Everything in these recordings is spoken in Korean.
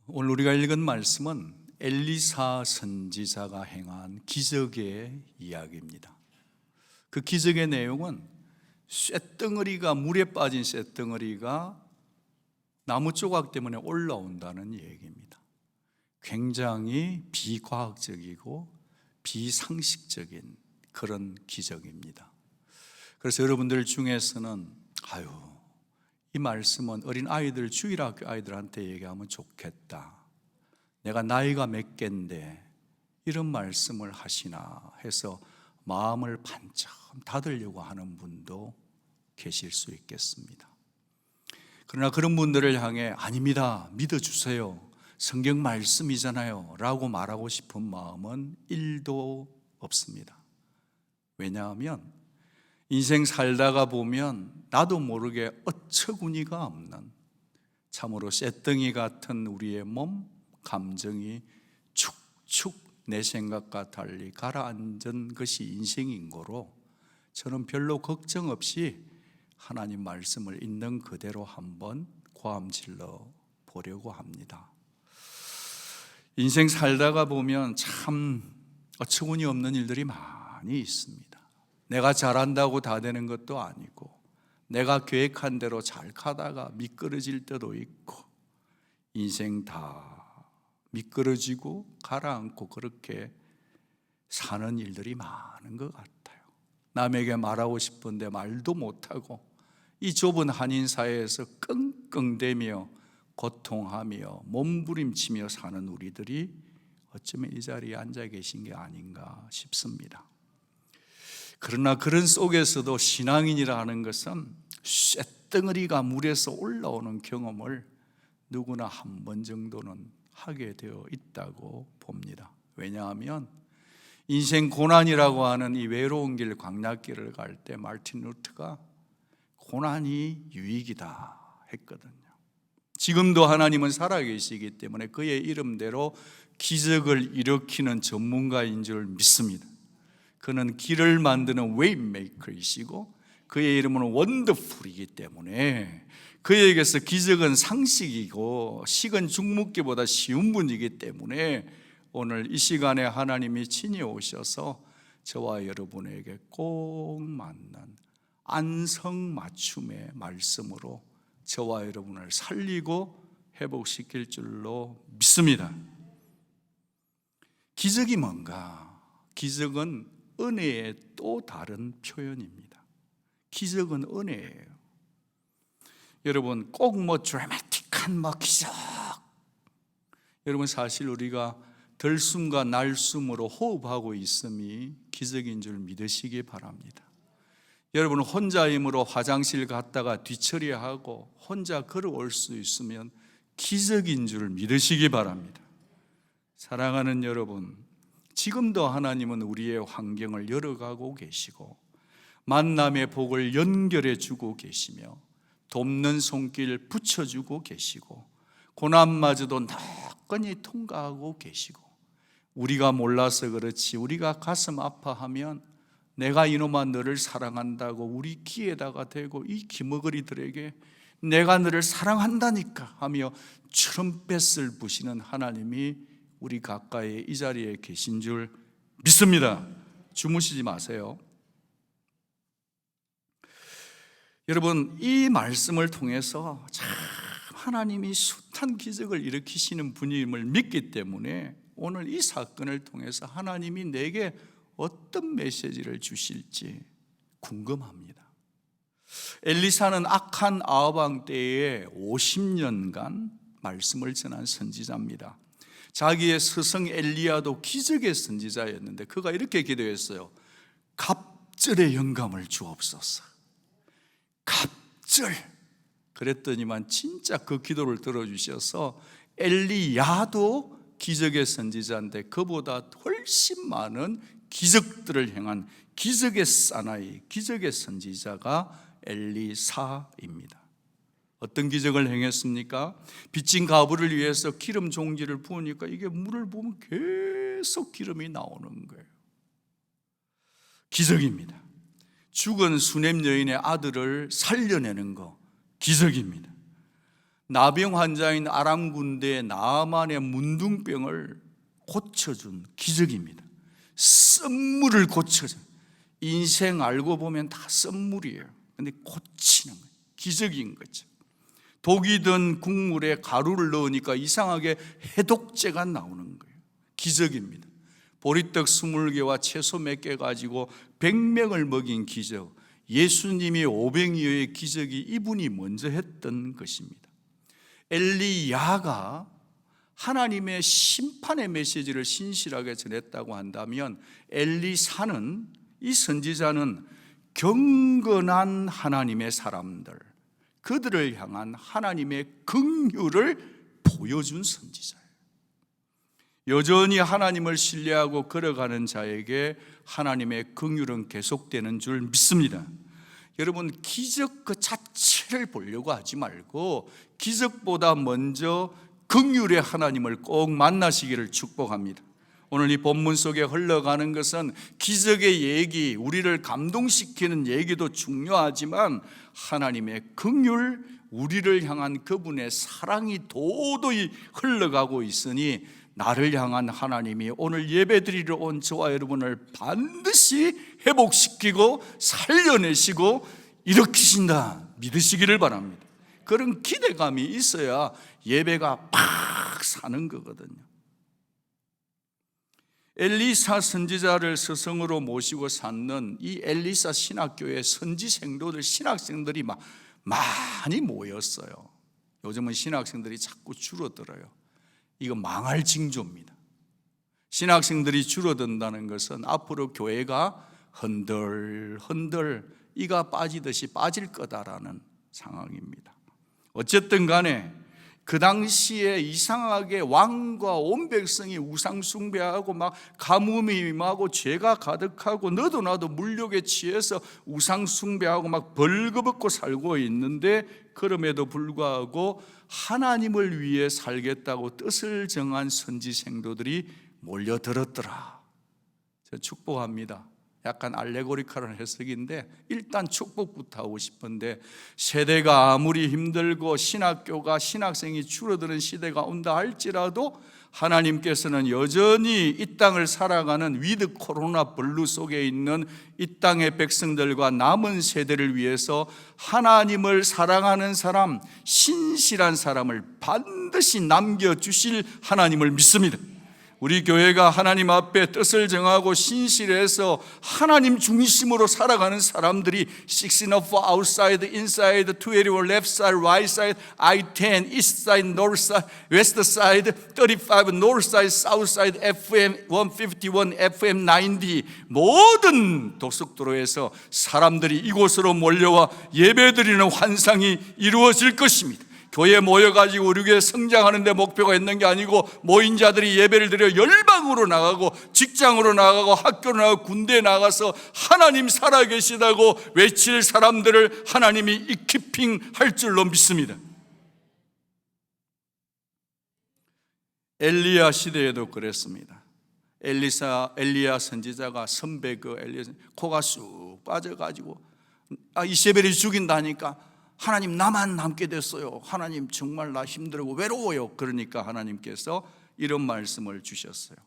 오늘 우리가 읽은 말씀은 엘리사 선지자가 행한 기적의 이야기입니다. 그 기적의 내용은 쇳덩어리가, 물에 빠진 쇳덩어리가 나무 조각 때문에 올라온다는 얘기입니다. 굉장히 비과학적이고 비상식적인 그런 기적입니다. 그래서 여러분들 중에서는 이 말씀은 어린 아이들, 주일학교 아이들한테 얘기하면 좋겠다, 내가 나이가 몇 갠데 이런 말씀을 하시나 해서 마음을 반쯤 닫으려고 하는 분도 계실 수 있겠습니다. 그러나 그런 분들을 향해 아닙니다, 믿어주세요, 성경 말씀이잖아요 라고 말하고 싶은 마음은 1도 없습니다. 왜냐하면 인생 살다가 보면 나도 모르게 어처구니가 없는, 참으로 쇳덩이 같은 우리의 몸, 감정이 축축 내 생각과 달리 가라앉은 것이 인생인 거로 저는 별로 걱정 없이 하나님 말씀을 있는 그대로 한번 고함질러 보려고 합니다. 인생 살다가 보면 참 어처구니 없는 일들이 많이 있습니다. 내가 잘한다고 다 되는 것도 아니고, 내가 계획한 대로 잘 가다가 미끄러질 때도 있고, 인생 다 미끄러지고 가라앉고 그렇게 사는 일들이 많은 것 같아요. 남에게 말하고 싶은데 말도 못하고 이 좁은 한인 사회에서 끙끙대며 고통하며 몸부림치며 사는 우리들이 어쩌면 이 자리에 앉아 계신 게 아닌가 싶습니다. 그러나 그런 속에서도 신앙인이라 하는 것은 쇳덩어리가 물에서 올라오는 경험을 누구나 한 번 정도는 하게 되어 있다고 봅니다. 왜냐하면 인생 고난이라고 하는 이 외로운 길, 광야길을 갈 때 마르틴 루터가 고난이 유익이다 했거든요. 지금도 하나님은 살아계시기 때문에 그의 이름대로 기적을 일으키는 전문가인 줄 믿습니다. 그는 길을 만드는 웨이메이커이시고 그의 이름은 원더풀이기 때문에 그에게서 기적은 상식이고 식은 죽먹기보다 쉬운 분이기 때문에 오늘 이 시간에 하나님이 친히 오셔서 저와 여러분에게 꼭 맞는 안성맞춤의 말씀으로 저와 여러분을 살리고 회복시킬 줄로 믿습니다. 기적이 뭔가? 기적은 은혜의 또 다른 표현입니다. 기적은 은혜예요. 여러분, 꼭 드라마틱한 기적, 여러분 사실 우리가 들숨과 날숨으로 호흡하고 있음이 기적인 줄 믿으시기 바랍니다. 여러분 혼자 힘으로 화장실 갔다가 뒤처리하고 혼자 걸어올 수 있으면 기적인 줄 믿으시기 바랍니다. 사랑하는 여러분, 지금도 하나님은 우리의 환경을 열어가고 계시고 만남의 복을 연결해 주고 계시며 돕는 손길 붙여주고 계시고 고난마저도 나건히 통과하고 계시고, 우리가 몰라서 그렇지 우리가 가슴 아파하면 내가 이놈아 너를 사랑한다고 우리 귀에다가 대고 이 기머거리들에게 내가 너를 사랑한다니까 하며 트럼펫을 부시는 하나님이 우리 가까이 이 자리에 계신 줄 믿습니다. 주무시지 마세요. 여러분, 이 말씀을 통해서 참 하나님이 숱한 기적을 일으키시는 분임을 믿기 때문에 오늘 이 사건을 통해서 하나님이 내게 어떤 메시지를 주실지 궁금합니다. 엘리사는 악한 아합 왕 때에 50년간 말씀을 전한 선지자입니다. 자기의 스승 엘리야도 기적의 선지자였는데 그가 이렇게 기도했어요. 갑절의 영감을 주옵소서. 갑절. 그랬더니만 진짜 그 기도를 들어주셔서 엘리야도 기적의 선지자인데 그보다 훨씬 많은 기적들을 행한 기적의 사나이, 기적의 선지자가 엘리사입니다. 어떤 기적을 행했습니까? 빚진 가부를 위해서 기름 종지를 부으니까 이게 물을 부으면 계속 기름이 나오는 거예요. 기적입니다. 죽은 수냄 여인의 아들을 살려내는 거 기적입니다. 나병 환자인 아람 군대 나아만의 문둥병을 고쳐준 기적입니다. 썸물을 고쳐준, 인생 알고 보면 다 썸물이에요. 근데 고치는 거예요. 기적인 거죠. 독이 든 국물에 가루를 넣으니까 이상하게 해독제가 나오는 거예요. 기적입니다. 보리떡 20개와 채소 몇 개 가지고 100명을 먹인 기적, 예수님이 오병이어의 기적이 이분이 먼저 했던 것입니다. 엘리야가 하나님의 심판의 메시지를 신실하게 전했다고 한다면, 엘리사는, 이 선지자는 경건한 하나님의 사람들, 그들을 향한 하나님의 긍휼을 보여준 선지자예요. 여전히 하나님을 신뢰하고 걸어가는 자에게 하나님의 긍휼은 계속되는 줄 믿습니다. 여러분, 기적 그 자체를 보려고 하지 말고 기적보다 먼저 긍휼의 하나님을 꼭 만나시기를 축복합니다. 오늘 이 본문 속에 흘러가는 것은 기적의 얘기, 우리를 감동시키는 얘기도 중요하지만 하나님의 긍휼, 우리를 향한 그분의 사랑이 도도히 흘러가고 있으니 나를 향한 하나님이 오늘 예배드리러 온 저와 여러분을 반드시 회복시키고 살려내시고 일으키신다 믿으시기를 바랍니다. 그런 기대감이 있어야 예배가 팍 사는 거거든요. 엘리사 선지자를 스승으로 모시고 쌓는 이 엘리사 신학교에 선지생도들, 신학생들이 많이 모였어요. 요즘은 신학생들이 자꾸 줄어들어요. 이거 망할 징조입니다. 신학생들이 줄어든다는 것은 앞으로 교회가 흔들 이가 빠지듯이 빠질 거다라는 상황입니다. 어쨌든 간에 그 당시에 이상하게 왕과 온 백성이 우상 숭배하고 막 가뭄이 임하고 죄가 가득하고 너도 나도 물욕에 취해서 우상 숭배하고 막 벌거벗고 살고 있는데, 그럼에도 불구하고 하나님을 위해 살겠다고 뜻을 정한 선지 생도들이 몰려들었더라. 저 축복합니다. 약간 알레고리컬한 해석인데 일단 축복부터 하고 싶은데, 세대가 아무리 힘들고 신학교가, 신학생이 줄어드는 시대가 온다 할지라도 하나님께서는 여전히 이 땅을 살아가는 위드 코로나 블루 속에 있는 이 땅의 백성들과 남은 세대를 위해서 하나님을 사랑하는 사람, 신실한 사람을 반드시 남겨주실 하나님을 믿습니다. 우리 교회가 하나님 앞에 뜻을 정하고 신실해서 하나님 중심으로 살아가는 사람들이 16 outside, inside, 21 left side, right side, I-10, east side, north side, west side, 35 north side, south side, FM 151, FM 90 모든 도속도로에서 사람들이 이곳으로 몰려와 예배드리는 환상이 이루어질 것입니다. 교회에 모여가지고 우리 교회 성장하는 데 목표가 있는 게 아니고 모인 자들이 예배를 드려 열방으로 나가고 직장으로 나가고 학교로 나가고 군대에 나가서 하나님 살아계시다고 외칠 사람들을 하나님이 이키핑할 줄로 믿습니다. 엘리야 시대에도 그랬습니다. 엘리야 선지자가 선배 엘리야 코가 쑥 빠져가지고 이세벨이 죽인다니까 하나님 나만 남게 됐어요. 하나님 정말 나 힘들고 외로워요. 그러니까 하나님께서 이런 말씀을 주셨어요.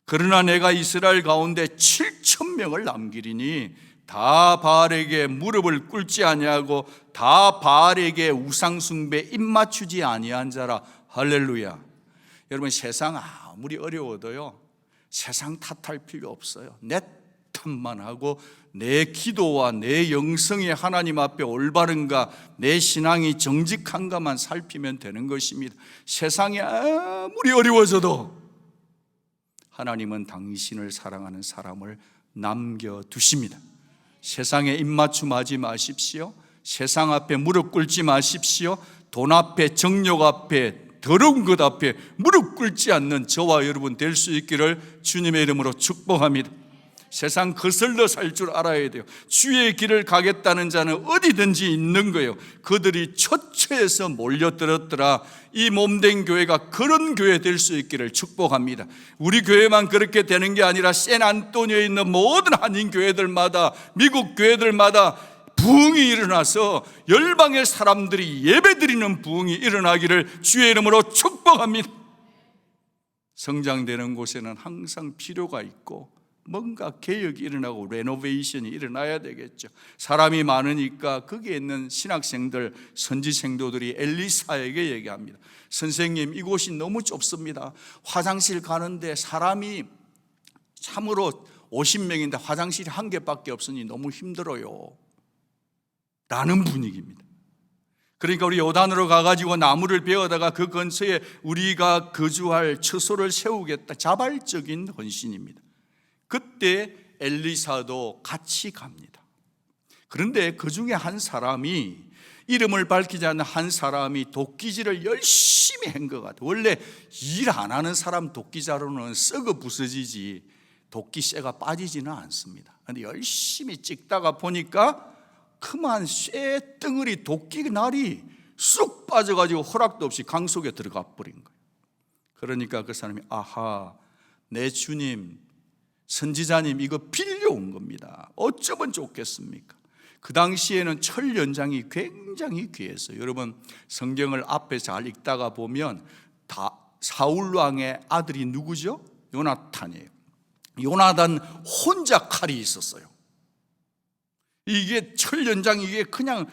그러나 내가 이스라엘 가운데 7,000명을 남기리니 다 바알에게 무릎을 꿇지 아니하고 다 바알에게 우상숭배 입맞추지 아니한 자라. 할렐루야. 여러분, 세상 아무리 어려워도요, 세상 탓할 필요 없어요. 내 탓만 하고 내 기도와 내 영성이 하나님 앞에 올바른가, 내 신앙이 정직한가만 살피면 되는 것입니다. 세상이 아무리 어려워져도 하나님은 당신을 사랑하는 사람을 남겨두십니다. 세상에 입맞춤하지 마십시오. 세상 앞에 무릎 꿇지 마십시오. 돈 앞에, 정욕 앞에, 더러운 것 앞에 무릎 꿇지 않는 저와 여러분 될 수 있기를 주님의 이름으로 축복합니다. 세상 거슬러 살 줄 알아야 돼요. 주의 길을 가겠다는 자는 어디든지 있는 거예요. 그들이 처처에서 몰려들었더라. 이 몸된 교회가 그런 교회 될 수 있기를 축복합니다. 우리 교회만 그렇게 되는 게 아니라 샌안토니오에 있는 모든 한인 교회들마다, 미국 교회들마다 부흥이 일어나서 열방의 사람들이 예배드리는 부흥이 일어나기를 주의 이름으로 축복합니다. 성장되는 곳에는 항상 필요가 있고 뭔가 개혁이 일어나고 레노베이션이 일어나야 되겠죠. 사람이 많으니까 거기에 있는 신학생들, 선지생도들이 엘리사에게 얘기합니다. 선생님, 이곳이 너무 좁습니다. 화장실 가는데 사람이 참으로 50명인데 화장실이 한 개밖에 없으니 너무 힘들어요 라는 분위기입니다. 그러니까 우리 요단으로 가가지고 나무를 베어다가 그 근처에 우리가 거주할 처소를 세우겠다. 자발적인 헌신입니다. 그때 엘리사도 같이 갑니다. 그런데 그 중에 한 사람이, 이름을 밝히지 않는 한 사람이 도끼질을 열심히 한 것 같아요. 원래 일 안 하는 사람 도끼자루는 썩어 부서지지 도끼쇠가 빠지지는 않습니다. 그런데 열심히 찍다가 보니까 그만 쇠 덩어리 도끼날이 쑥 빠져가지고 허락도 없이 강 속에 들어가 버린 거예요. 그러니까 그 사람이 아하, 내 주님, 선지자님, 이거 빌려온 겁니다. 어쩌면 좋겠습니까? 그 당시에는 철 연장이 굉장히 귀했어요. 여러분, 성경을 앞에 잘 읽다가 보면 사울 왕의 아들이 누구죠? 요나탄이에요. 요나단 혼자 칼이 있었어요. 이게 철 연장이 이게 그냥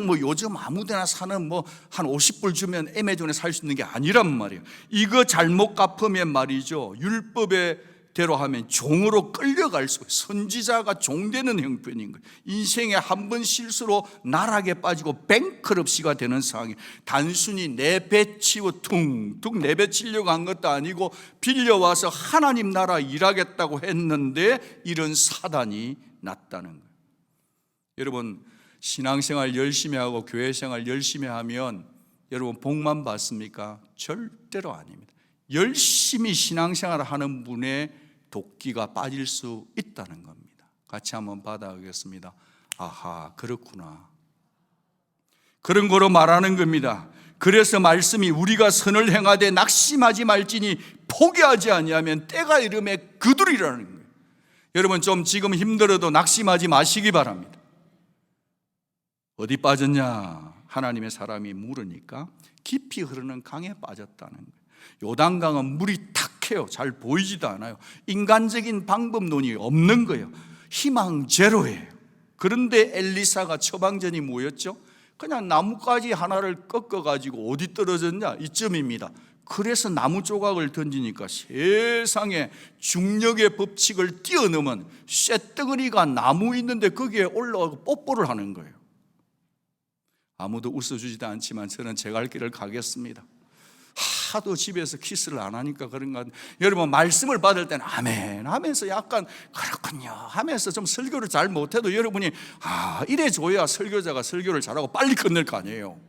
뭐 요즘 아무데나 사는 뭐 한 50불 주면 애매존에 살 수 있는 게 아니란 말이에요. 이거 잘못 갚으면 말이죠, 율법의 대로 하면 종으로 끌려갈 수, 선지자가 종되는 형편인 거예요. 인생에 한 번 실수로 나락에 빠지고 뱅크럽시가 되는 상황이, 단순히 내배치고 퉁퉁 내배치려고 한 것도 아니고 빌려와서 하나님 나라 일하겠다고 했는데 이런 사단이 났다는 거예요. 여러분, 신앙생활 열심히 하고 교회생활 열심히 하면 여러분 복만 받습니까? 절대로 아닙니다. 열심히 신앙생활을 하는 분의 도끼가 빠질 수 있다는 겁니다. 같이 한번 받아보겠습니다. 아하, 그렇구나. 그런 거로 말하는 겁니다. 그래서 말씀이 우리가 선을 행하되 낙심하지 말지니 포기하지 아니하면 때가 이르매 그두리라는 거예요. 여러분, 좀 지금 힘들어도 낙심하지 마시기 바랍니다. 어디 빠졌냐? 하나님의 사람이 물으니까 깊이 흐르는 강에 빠졌다는 거예요. 요단강은 물이 탁해요. 잘 보이지도 않아요. 인간적인 방법론이 없는 거예요. 희망 제로예요. 그런데 엘리사가 처방전이 뭐였죠? 그냥 나뭇가지 하나를 꺾어가지고 어디 떨어졌냐? 이쯤입니다. 그래서 나무 조각을 던지니까 세상에 중력의 법칙을 뛰어넘은 쇳덩어리가 나무 있는데 거기에 올라가고 뽀뽀를 하는 거예요. 아무도 웃어주지도 않지만 저는 제 갈 길을 가겠습니다. 하도 집에서 키스를 안 하니까 그런가. 여러분, 말씀을 받을 때는 아멘 하면서 약간 그렇군요 하면서 좀 설교를 잘 못해도 여러분이 이래 줘야 설교자가 설교를 잘하고 빨리 끝낼 거 아니에요.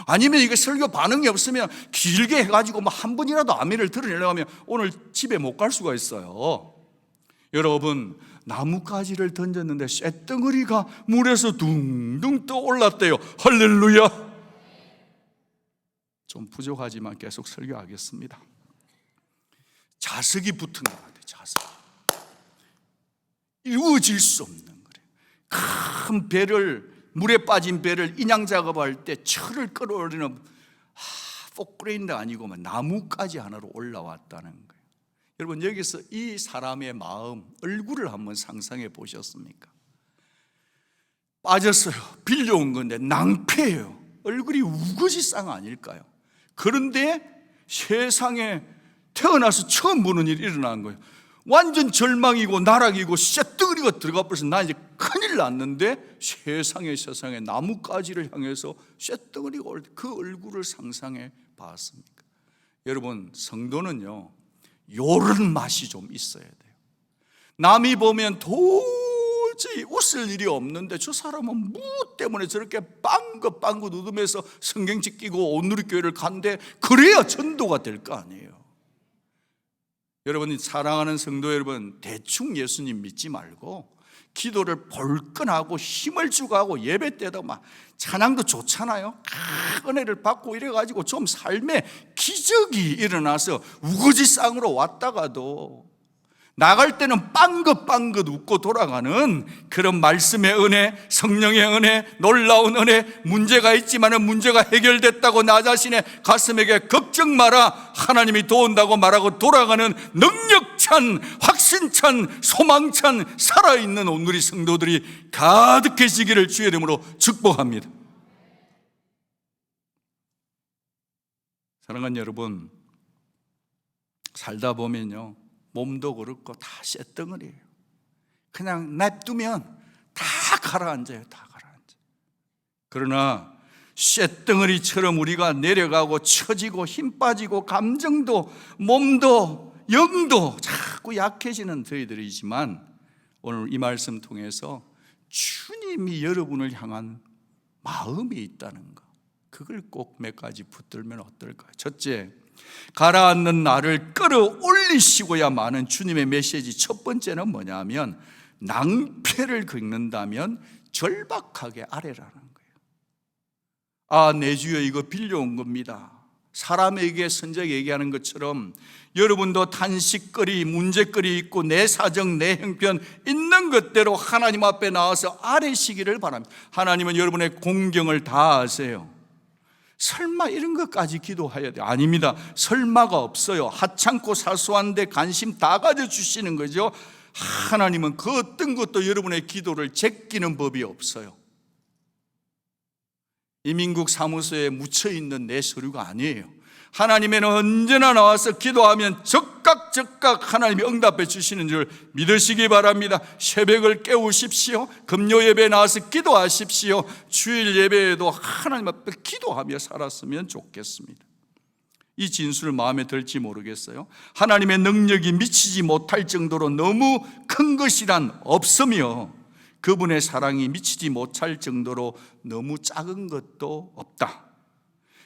아니면 이게 설교 반응이 없으면 길게 해가지고 뭐 한 번이라도 아멘을 들으려고 하면 오늘 집에 못 갈 수가 있어요. 여러분, 나뭇가지를 던졌는데 쇳덩어리가 물에서 둥둥 떠올랐대요. 할렐루야. 좀 부족하지만 계속 설교하겠습니다. 자석이 붙은 것 같아요. 자석. 이루어질 수 없는 거래요. 큰 배를, 물에 빠진 배를 인양 작업할 때 철을 끌어올리는 포크레인도 아니고 나뭇가지 하나로 올라왔다는 거예요. 여러분, 여기서 이 사람의 마음, 얼굴을 한번 상상해 보셨습니까? 빠졌어요. 빌려온 건데 낭패예요. 얼굴이 우거지상 아닐까요? 그런데 세상에 태어나서 처음 보는 일이 일어난 거예요. 완전 절망이고 나락이고 쇳덩어리가 들어가 버려서 나 이제 큰일 났는데 세상에 나뭇가지를 향해서 쇳덩어리가 올 때 그 얼굴을 상상해 봤습니까? 여러분, 성도는요, 요런 맛이 좀 있어야 돼요. 남이 보면 도저히 웃을 일이 없는데 저 사람은 뭐 때문에 저렇게 빵긋빵긋 웃으면서 성경책 끼고 온누리교회를 간대, 그래야 전도가 될 거 아니에요. 여러분, 사랑하는 성도 여러분, 대충 예수님 믿지 말고 기도를 벌끈하고 힘을 주고 하고 예배 때도 막 찬양도 좋잖아요. 은혜를 받고 이래가지고 좀 삶에 기적이 일어나서 우거지상으로 왔다가도 나갈 때는 빵긋빵긋 웃고 돌아가는 그런 말씀의 은혜, 성령의 은혜, 놀라운 은혜, 문제가 있지만 문제가 해결됐다고 나 자신의 가슴에게 걱정 마라, 하나님이 도운다고 말하고 돌아가는 능력찬, 확신찬, 소망찬 살아있는 오늘의 성도들이 가득해지기를 주의 이름으로 축복합니다. 사랑하는 여러분, 살다 보면요, 몸도 그렇고 다 쇳덩어리예요. 그냥 냅두면 다 가라앉아요. 다 가라앉아요. 그러나 쇳덩어리처럼 우리가 내려가고 처지고 힘 빠지고 감정도 몸도 영도 자꾸 약해지는 저희들이지만, 오늘 이 말씀 통해서 주님이 여러분을 향한 마음이 있다는 것, 그걸 꼭 몇 가지 붙들면 어떨까요? 첫째, 가라앉는 나를 끌어올리시고야만은 주님의 메시지 첫 번째는 뭐냐면, 낭패를 겪는다면 절박하게 아뢰라는 거예요. 아, 내 주여, 이거 빌려온 겁니다. 사람에게 선지자가 얘기하는 것처럼 여러분도 탄식거리, 문제거리 있고 내 사정, 내 형편 있는 것대로 하나님 앞에 나와서 아뢰시기를 바랍니다. 하나님은 여러분의 공경을 다 아세요. 설마 이런 것까지 기도해야 돼요? 아닙니다. 설마가 없어요. 하찮고 사소한데 관심 다 가져주시는 거죠. 하나님은 그 어떤 것도 여러분의 기도를 제끼는 법이 없어요. 이민국 사무소에 묻혀있는 내 서류가 아니에요. 하나님에는 언제나 나와서 기도하면 적각 하나님이 응답해 주시는 줄 믿으시기 바랍니다. 새벽을 깨우십시오. 금요 예배에 나와서 기도하십시오. 주일 예배에도 하나님 앞에 기도하며 살았으면 좋겠습니다. 이 진술 마음에 들지 모르겠어요. 하나님의 능력이 미치지 못할 정도로 너무 큰 것이란 없으며, 그분의 사랑이 미치지 못할 정도로 너무 작은 것도 없다.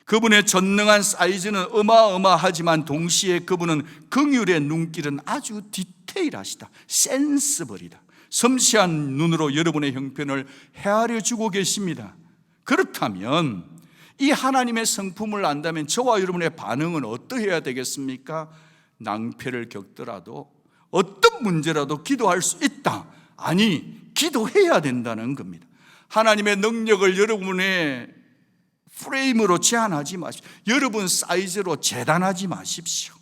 그분의 전능한 사이즈는 어마어마하지만 동시에 그분은 긍휼의 눈길은 아주 디테일하시다. 센스버리다. 섬세한 눈으로 여러분의 형편을 헤아려 주고 계십니다. 그렇다면 이 하나님의 성품을 안다면 저와 여러분의 반응은 어떠해야 되겠습니까? 낭패를 겪더라도 어떤 문제라도 기도할 수 있다. 아니, 기도해야 된다는 겁니다. 하나님의 능력을 여러분의 프레임으로 제한하지 마십시오. 여러분 사이즈로 재단하지 마십시오.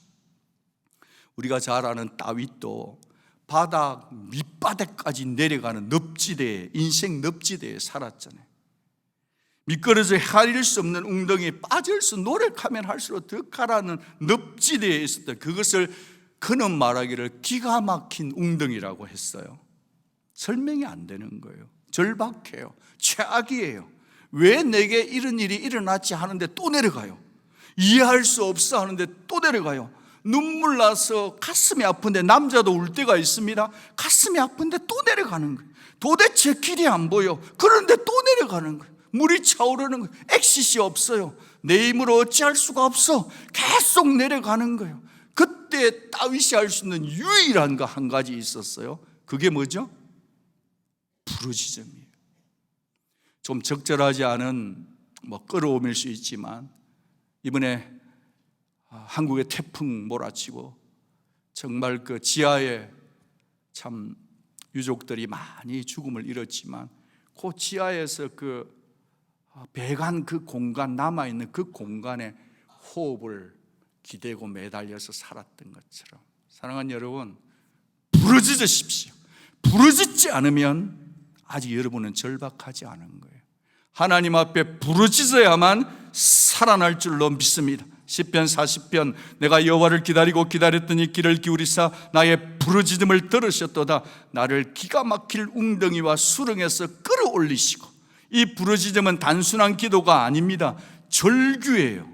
우리가 잘 아는 다윗도 바닥 밑바닥까지 내려가는 늪지대에, 인생 늪지대에 살았잖아요. 미끄러져 헤아릴 수 없는 웅덩이에 빠질 수 노력하면 할수록 더 가라는 늪지대에 있었던 그것을 그는 말하기를 기가 막힌 웅덩이라고 했어요. 설명이 안 되는 거예요. 절박해요. 최악이에요. 왜 내게 이런 일이 일어났지 하는데 또 내려가요. 이해할 수 없어 하는데 또 내려가요. 눈물 나서 가슴이 아픈데, 남자도 울 때가 있습니다. 가슴이 아픈데 또 내려가는 거예요. 도대체 길이 안 보여. 그런데 또 내려가는 거예요. 물이 차오르는 거예요. 엑시시 없어요. 내 힘으로 어찌할 수가 없어. 계속 내려가는 거예요. 그때 다윗이 할 수 있는 유일한 거 한 가지 있었어요. 그게 뭐죠? 부르짖음이에요. 좀 적절하지 않은 끌어오밀 수 있지만, 이번에 한국에 태풍 몰아치고 정말 그 지하에 참 유족들이 많이 죽음을 잃었지만, 그 지하에서 그 배관 그 공간, 남아있는 그 공간에 호흡을 기대고 매달려서 살았던 것처럼, 사랑하는 여러분, 부르짖으십시오. 부르짖지 않으면 아직 여러분은 절박하지 않은 거예요. 하나님 앞에 부르짖어야만 살아날 줄로 믿습니다. 시편 40편, 내가 여호와를 기다리고 기다렸더니 귀를 기울이사 나의 부르짖음을 들으셨도다. 나를 기가 막힐 웅덩이와 수렁에서 끌어올리시고. 이 부르짖음은 단순한 기도가 아닙니다. 절규예요.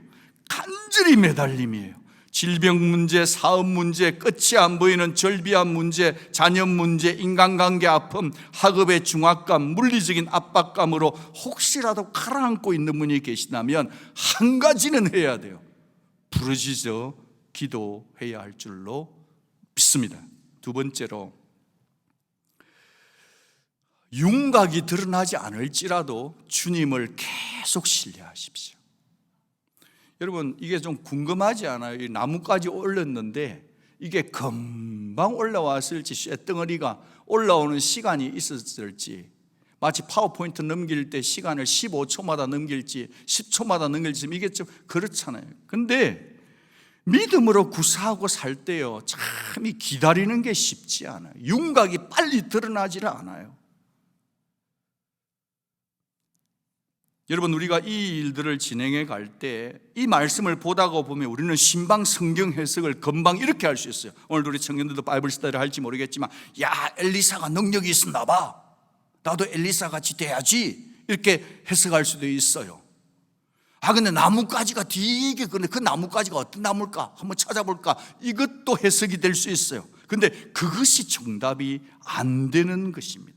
간절히 매달림이에요. 질병 문제, 사업 문제, 끝이 안 보이는 절비한 문제, 자녀 문제, 인간관계 아픔, 학업의 중압감, 물리적인 압박감으로 혹시라도 가라앉고 있는 분이 계시다면 한 가지는 해야 돼요. 부르짖어 기도해야 할 줄로 믿습니다. 두 번째로, 윤곽이 드러나지 않을지라도 주님을 계속 신뢰하십시오. 여러분, 이게 좀 궁금하지 않아요? 이 나뭇가지 올렸는데 이게 금방 올라왔을지 쇳덩어리가 올라오는 시간이 있었을지, 마치 파워포인트 넘길 때 시간을 15초마다 넘길지 10초마다 넘길지 이게 좀 그렇잖아요. 근데 믿음으로 구사하고 살 때요, 참 이 기다리는 게 쉽지 않아요. 윤곽이 빨리 드러나지를 않아요. 여러분, 우리가 이 일들을 진행해 갈 때 이 말씀을 보다가 보면 우리는 신방 성경 해석을 금방 이렇게 할 수 있어요. 오늘도 우리 청년들도 바이블 스터디를 할지 모르겠지만, 야, 엘리사가 능력이 있었나 봐, 나도 엘리사 같이 돼야지, 이렇게 해석할 수도 있어요. 아, 근데 나뭇가지가 되게, 근데 그 나뭇가지가 어떤 나무일까 한번 찾아볼까, 이것도 해석이 될 수 있어요. 근데 그것이 정답이 안 되는 것입니다.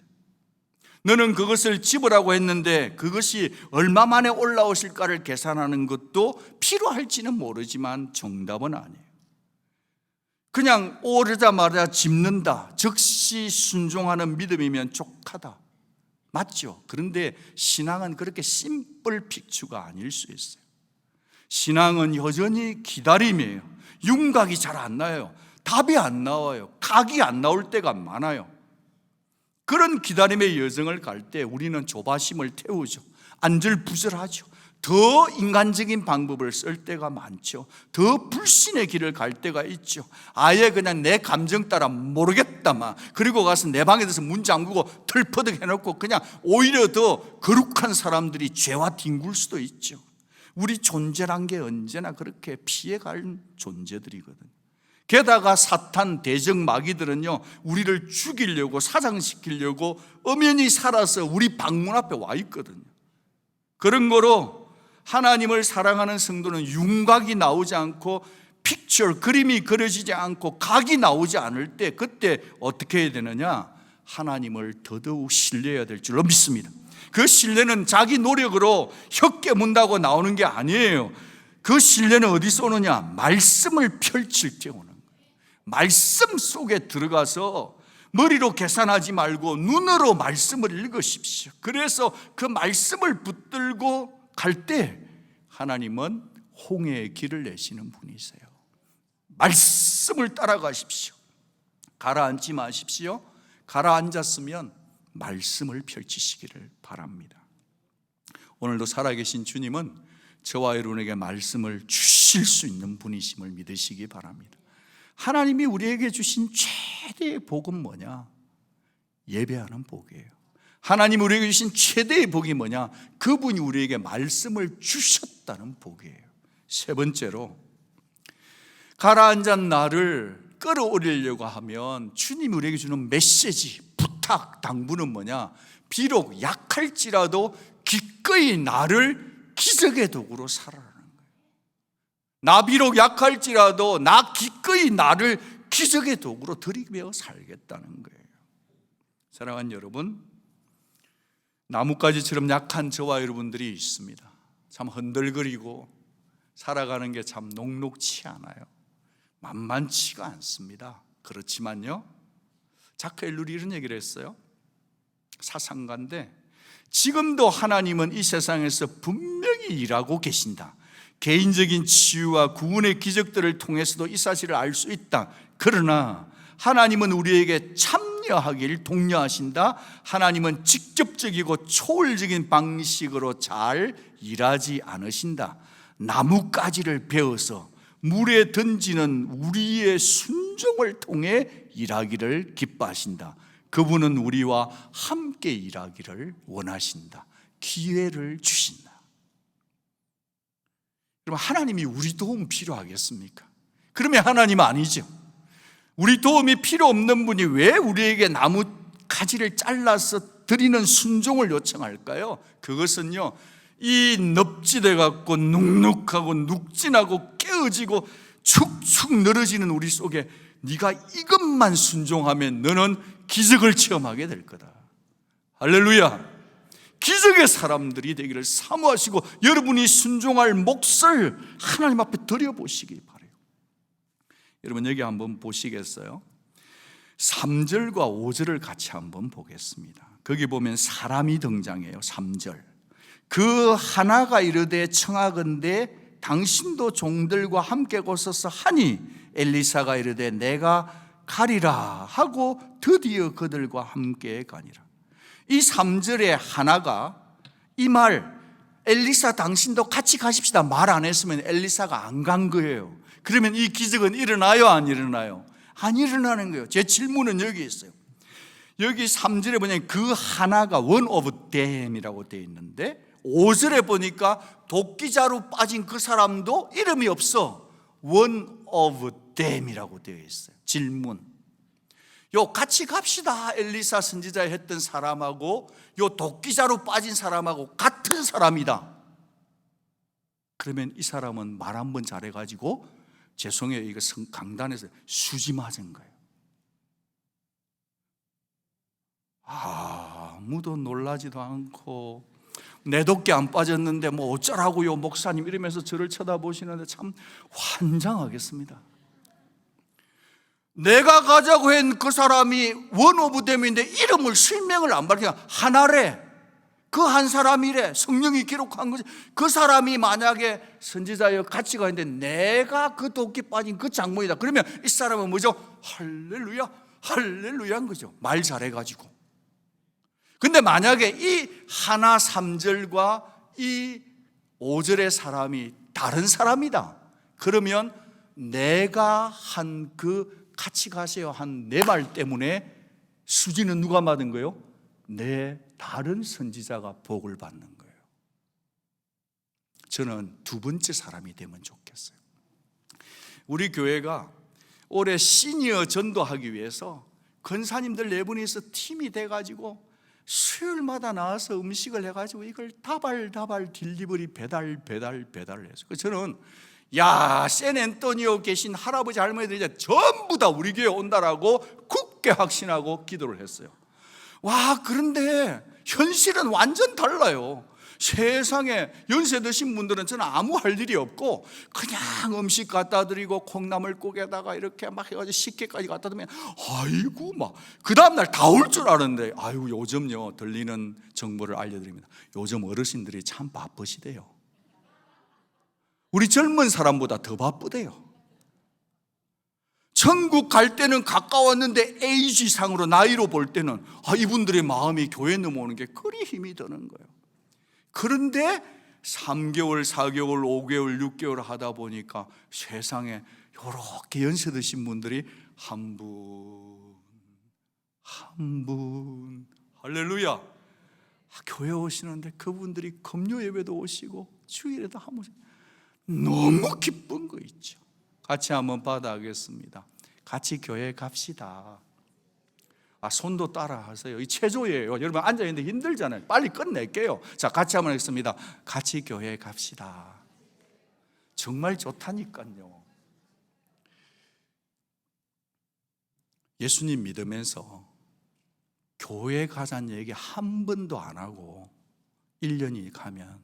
너는 그것을 집으라고 했는데 그것이 얼마 만에 올라오실까를 계산하는 것도 필요할지는 모르지만 정답은 아니에요. 그냥 오르자마자 짚는다, 즉시 순종하는 믿음이면 족하다, 맞죠? 그런데 신앙은 그렇게 심플 픽처가 아닐 수 있어요. 신앙은 여전히 기다림이에요. 윤곽이 잘 안 나요. 답이 안 나와요. 각이 안 나올 때가 많아요. 그런 기다림의 여정을 갈 때 우리는 조바심을 태우죠. 안절부절하죠. 더 인간적인 방법을 쓸 때가 많죠. 더 불신의 길을 갈 때가 있죠. 아예 그냥 내 감정 따라 모르겠다 막, 그리고 가서 내 방에 들어서 문 잠그고 털퍼덕 해놓고 그냥 오히려 더 거룩한 사람들이 죄와 뒹굴 수도 있죠. 우리 존재란 게 언제나 그렇게 피해갈 존재들이거든요. 게다가 사탄 대적 마귀들은요, 우리를 죽이려고, 사장시키려고 엄연히 살아서 우리 방문 앞에 와 있거든요. 그런 거로 하나님을 사랑하는 성도는 윤곽이 나오지 않고, 픽처, 그림이 그려지지 않고 각이 나오지 않을 때, 그때 어떻게 해야 되느냐? 하나님을 더더욱 신뢰해야 될 줄로 믿습니다. 그 신뢰는 자기 노력으로 혀 깨문다고 나오는 게 아니에요. 그 신뢰는 어디서 오느냐? 말씀을 펼칠 때 오는 거예요. 말씀 속에 들어가서 머리로 계산하지 말고 눈으로 말씀을 읽으십시오. 그래서 그 말씀을 붙들고 갈 때 하나님은 홍해의 길을 내시는 분이세요. 말씀을 따라가십시오. 가라앉지 마십시오. 가라앉았으면 말씀을 펼치시기를 바랍니다. 오늘도 살아계신 주님은 저와 여러분에게 말씀을 주실 수 있는 분이심을 믿으시기 바랍니다. 하나님이 우리에게 주신 최대의 복은 뭐냐? 예배하는 복이에요. 하나님이 우리에게 주신 최대의 복이 뭐냐? 그분이 우리에게 말씀을 주셨다는 복이에요. 세 번째로, 가라앉은 나를 끌어올리려고 하면 주님이 우리에게 주는 메시지, 부탁, 당부는 뭐냐? 비록 약할지라도 기꺼이 나를 기적의 도구로 살아라는 거예요. 나 비록 약할지라도 나 기꺼이 나를 기적의 도구로 들이며 살겠다는 거예요. 사랑하는 여러분, 나뭇가지처럼 약한 저와 여러분들이 있습니다. 참 흔들거리고 살아가는 게 참 녹록치 않아요. 만만치가 않습니다. 그렇지만요, 자크 엘룰이 이런 얘기를 했어요. 사상가인데, 지금도 하나님은 이 세상에서 분명히 일하고 계신다. 개인적인 치유와 구원의 기적들을 통해서도 이 사실을 알 수 있다. 그러나 하나님은 우리에게 참여하길 독려하신다. 하나님은 직접적이고 초월적인 방식으로 잘 일하지 않으신다. 나뭇가지를 베어서 물에 던지는 우리의 순종을 통해 일하기를 기뻐하신다. 그분은 우리와 함께 일하기를 원하신다. 기회를 주신다. 그럼 하나님이 우리 도움 필요하겠습니까? 그러면 하나님 아니죠. 우리 도움이 필요 없는 분이 왜 우리에게 나무 가지를 잘라서 드리는 순종을 요청할까요? 그것은요, 이 넙지대 갖고 눅눅하고 눅진하고 깨어지고 축축 늘어지는 우리 속에 네가 이것만 순종하면 너는 기적을 체험하게 될 거다. 할렐루야. 기적의 사람들이 되기를 사모하시고 여러분이 순종할 몫을 하나님 앞에 드려보시기 바라요. 여러분, 여기 한번 보시겠어요? 3절과 5절을 같이 한번 보겠습니다. 거기 보면 사람이 등장해요. 3절. 그 하나가 이르되 청하건대 당신도 종들과 함께 고서서 하니 엘리사가 이르되 내가 가리라 하고 드디어 그들과 함께 가니라. 이 3절의 하나가 이 말, 엘리사 당신도 같이 가십시다 말 안 했으면 엘리사가 안 간 거예요. 그러면 이 기적은 일어나요, 안 일어나요? 안 일어나는 거예요. 제 질문은 여기 있어요. 여기 3절에 보면 그 하나가 one of them이라고 되어 있는데 5절에 보니까 도끼자루 빠진 그 사람도 이름이 없어. one of them이라고 되어 있어요. 질문. 요 같이 갑시다 엘리사 선지자 했던 사람하고 요 도끼자루 빠진 사람하고 같은 사람이다. 그러면 이 사람은 말 한 번 잘해가지고 죄송해요, 이거 강단에서 수지 맞은 거예요. 아무도 놀라지도 않고 내 도끼 안 빠졌는데 뭐 어쩌라고요 목사님 이러면서 저를 쳐다보시는데 참 환장하겠습니다. 내가 가자고 한 그 사람이 원 오브 댐인데 이름을 실명을 안 밝히냐. 하나래, 그 한 사람이래. 성령이 기록한 거지. 그 사람이 만약에 선지자여 같이 가는데 내가 그 도끼 빠진 그 장모이다. 그러면 이 사람은 뭐죠? 할렐루야, 할렐루야인 거죠. 말 잘해가지고. 근데 만약에 이 하나 3절과 이 5절의 사람이 다른 사람이다. 그러면 내가 한 그 같이 가세요 한 내 말 때문에 수지는 누가 받은 거예요? 내 다른 선지자가 복을 받는 거예요. 저는 두 번째 사람이 되면 좋겠어요. 우리 교회가 올해 시니어 전도하기 위해서 권사님들 4분이서 팀이 돼가지고 수요일마다 나와서 음식을 해가지고 이걸 다발 딜리버리 배달을 해서 저는 샌앤토니오 계신 할아버지 할머니들이 이제 전부 다 우리 교회 온다라고 굳게 확신하고 기도를 했어요. 그런데 현실은 완전 달라요. 세상에 연세 드신 분들은 저는 아무 할 일이 없고 그냥 음식 갖다 드리고 콩나물국에다가 이렇게 막 해가지고 식혜까지 갖다 드리면 아이고 막 그 다음날 다 올 줄 아는데 요즘요 들리는 정보를 알려드립니다. 요즘 어르신들이 참 바쁘시대요. 우리 젊은 사람보다 더 바쁘대요. 천국 갈 때는 가까웠는데 에이지상으로 나이로 볼 때는 이분들의 마음이 교회 넘어오는 게 그리 힘이 드는 거예요. 그런데 3개월, 4개월, 5개월, 6개월 하다 보니까 세상에 이렇게 연세 드신 분들이 한 분 할렐루야 교회 오시는데 그분들이 금요 예배도 오시고 주일에도 한 번씩 너무 기쁜 거 있죠. 같이 한번 받아가겠습니다. 같이 교회 갑시다. 손도 따라 하세요. 이 체조예요. 여러분 앉아있는데 힘들잖아요. 빨리 끝낼게요. 자, 같이 한번 하겠습니다. 같이 교회 갑시다. 정말 좋다니까요. 예수님 믿으면서 교회 가자는 얘기 한 번도 안 하고 1년이 가면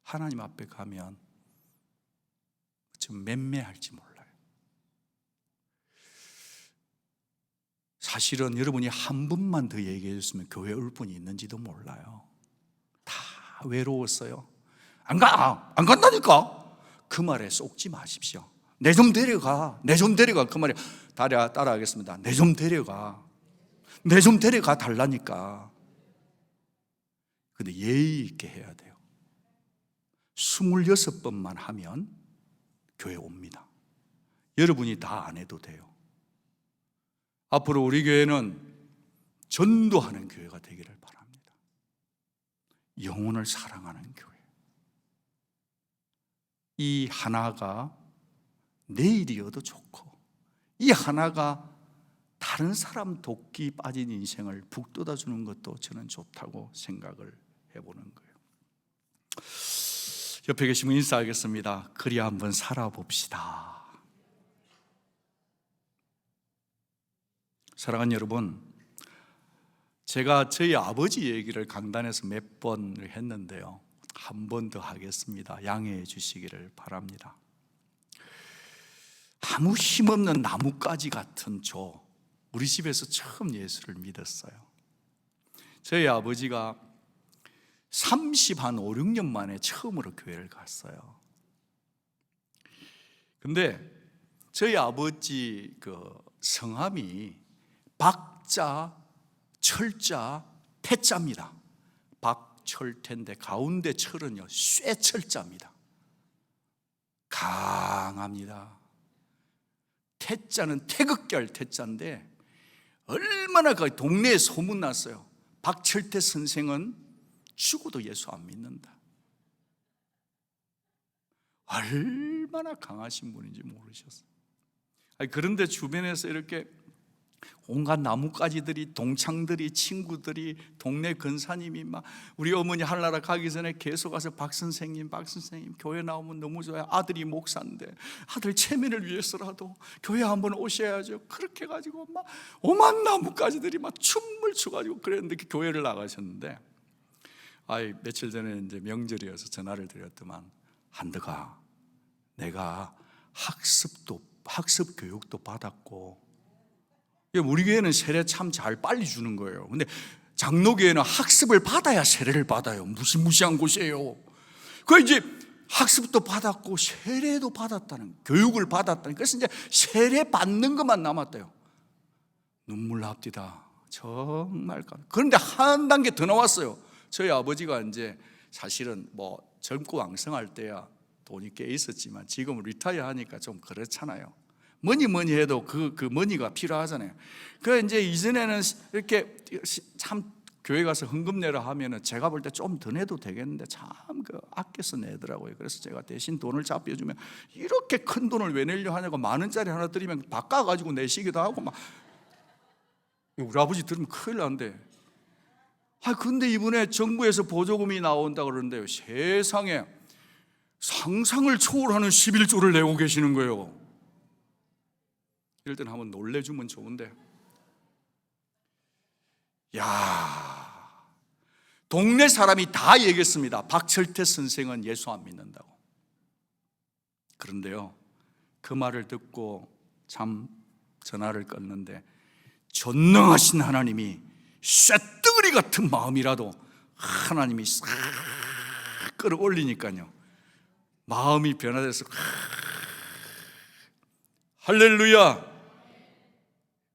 하나님 앞에 가면 좀 맴매할지 몰라요. 사실은 여러분이 한 번만 더 얘기해 줬으면 교회 올 분이 있는지도 몰라요. 다 외로웠어요. 안 간다니까. 그 말에 쏙지 마십시오. 내 좀 데려가 그 말에 따라하겠습니다. 내 좀 데려가 달라니까. 근데 예의 있게 해야 돼요. 26번만 하면 교회 옵니다. 여러분이 다 안 해도 돼요. 앞으로 우리 교회는 전도하는 교회가 되기를 바랍니다. 영혼을 사랑하는 교회. 이 하나가 내일이어도 좋고 이 하나가 다른 사람 도끼 빠진 인생을 북돋아 주는 것도 저는 좋다고 생각을 해보는 거예요. 옆에 계시면 인사하겠습니다. 그리 한번 살아봅시다. 사랑하는 여러분, 제가 저희 아버지 얘기를 강단에서 몇 번을 했는데요, 한 번 더 하겠습니다. 양해해 주시기를 바랍니다. 아무 힘없는 나뭇가지 같은 우리 집에서 처음 예수를 믿었어요. 저희 아버지가 5, 6년 만에 처음으로 교회를 갔어요. 근데 저희 아버지 성함이 박자, 철자, 태자입니다. 박철태인데 가운데 철은요 쇠철자입니다. 강합니다. 태자는 태극결 태자인데 얼마나 동네에 소문났어요. 박철태 선생은 죽어도 예수 안 믿는다. 얼마나 강하신 분인지 모르셨어요. 그런데 주변에서 이렇게 온갖 나뭇가지들이, 동창들이, 친구들이, 동네 근사님이 막 우리 어머니 하늘나라 가기 전에 계속 가서 박 선생님 교회 나오면 너무 좋아요. 아들이 목사인데 아들 체면을 위해서라도 교회 한번 오셔야죠. 그렇게 해가지고 막 오만 나뭇가지들이 막 춤을 춰가지고 그랬는데 교회를 나가셨는데, 며칠 전에 이제 명절이어서 전화를 드렸더만, 한드가 내가 학습 교육도 받았고, 우리 교회는 세례 참 잘 빨리 주는 거예요. 근데 장로교회는 학습을 받아야 세례를 받아요. 무시무시한 곳이에요. 그 이제 학습도 받았고 세례도 받았다는, 교육을 받았다는, 그래서 이제 세례 받는 것만 남았대요. 눈물 납디다. 정말. 그런데 한 단계 더 나왔어요. 저희 아버지가 이제 사실은 젊고 왕성할 때야 돈이 꽤 있었지만 지금은 리타이어 하니까 좀 그렇잖아요. 뭐니 해도 그 머니가 필요하잖아요. 그 이제 이전에는 이렇게 참 교회 가서 헌금 내라 하면은 제가 볼 때 좀 더 내도 되겠는데 참 아껴서 내더라고요. 그래서 제가 대신 돈을 잡혀주면 이렇게 큰 돈을 왜 내려 하냐고, 10,000원짜리 하나 드리면 바꿔가지고 내시기도 하고 막. 우리 아버지 들으면 큰일 난대. 근데 이번에 정부에서 보조금이 나온다 그러는데요, 세상에 상상을 초월하는 11조를 내고 계시는 거예요. 이럴 때는 한번 놀래주면 좋은데, 동네 사람이 다 얘기했습니다. 박철태 선생은 예수 안 믿는다고. 그런데요, 그 말을 듣고 참 전화를 끊는데, 전능하신 하나님이 쇳덩어리 같은 마음이라도 하나님이 싹 끌어올리니까요, 마음이 변화돼서 할렐루야,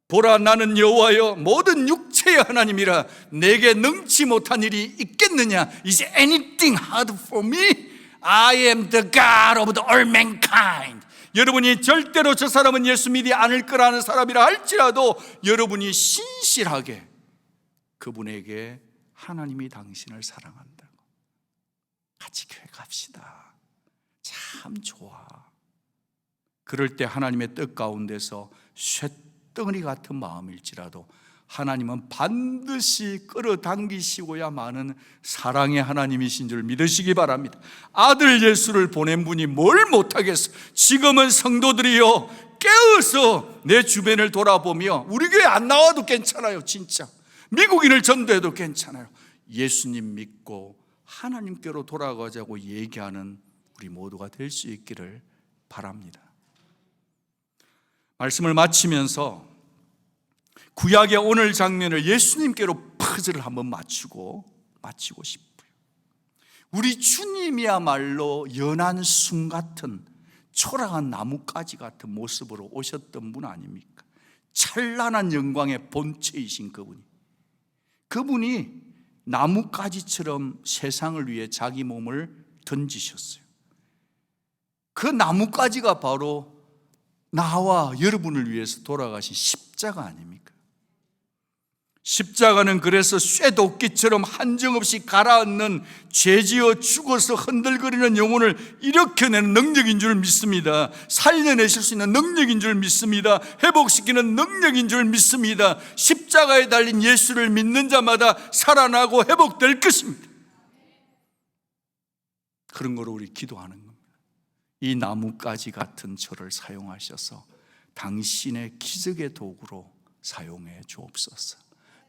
보라 나는 여호와여 모든 육체의 하나님이라, 내게 능치 못한 일이 있겠느냐? Is anything hard for me? I am the God of the all mankind. 여러분이 절대로 저 사람은 예수 믿지 않을 거라는 사람이라 할지라도 여러분이 신실하게 그분에게 하나님이 당신을 사랑한다고, 같이 교회 갑시다. 참 좋아. 그럴 때 하나님의 뜻 가운데서 쇳덩어리 같은 마음일지라도 하나님은 반드시 끌어당기시고야마는 사랑의 하나님이신 줄 믿으시기 바랍니다. 아들 예수를 보낸 분이 뭘 못하겠어. 지금은 성도들이요, 깨어서 내 주변을 돌아보며, 우리 교회 안 나와도 괜찮아요. 진짜 미국인을 전도해도 괜찮아요. 예수님 믿고 하나님께로 돌아가자고 얘기하는 우리 모두가 될 수 있기를 바랍니다. 말씀을 마치면서 구약의 오늘 장면을 예수님께로 퍼즐을 한번 마치고 싶어요. 우리 주님이야말로 연한 순 같은, 초라한 나뭇가지 같은 모습으로 오셨던 분 아닙니까? 찬란한 영광의 본체이신 그분이 나뭇가지처럼 세상을 위해 자기 몸을 던지셨어요. 그 나뭇가지가 바로 나와 여러분을 위해서 돌아가신 십자가 아닙니까? 십자가는 그래서 쇠도끼처럼 한정없이 가라앉는, 죄지어 죽어서 흔들거리는 영혼을 일으켜내는 능력인 줄 믿습니다. 살려내실 수 있는 능력인 줄 믿습니다. 회복시키는 능력인 줄 믿습니다. 십자가에 달린 예수를 믿는 자마다 살아나고 회복될 것입니다. 그런 거로 우리 기도하는 겁니다. 이 나뭇가지 같은 저를 사용하셔서 당신의 기적의 도구로 사용해 주옵소서.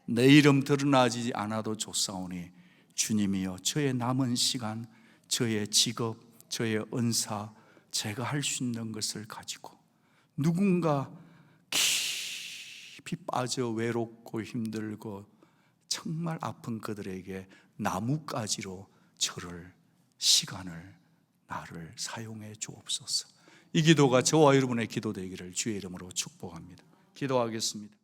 내 이름 드러나지 않아도 좋사오니 주님이여, 저의 남은 시간, 저의 직업, 저의 은사, 제가 할 수 있는 것을 가지고 누군가 깊이 빠져 외롭고 힘들고 정말 아픈 그들에게 나뭇가지로 저를, 시간을, 나를 사용해 주옵소서. 이 기도가 저와 여러분의 기도 되기를 주의 이름으로 축복합니다. 기도하겠습니다.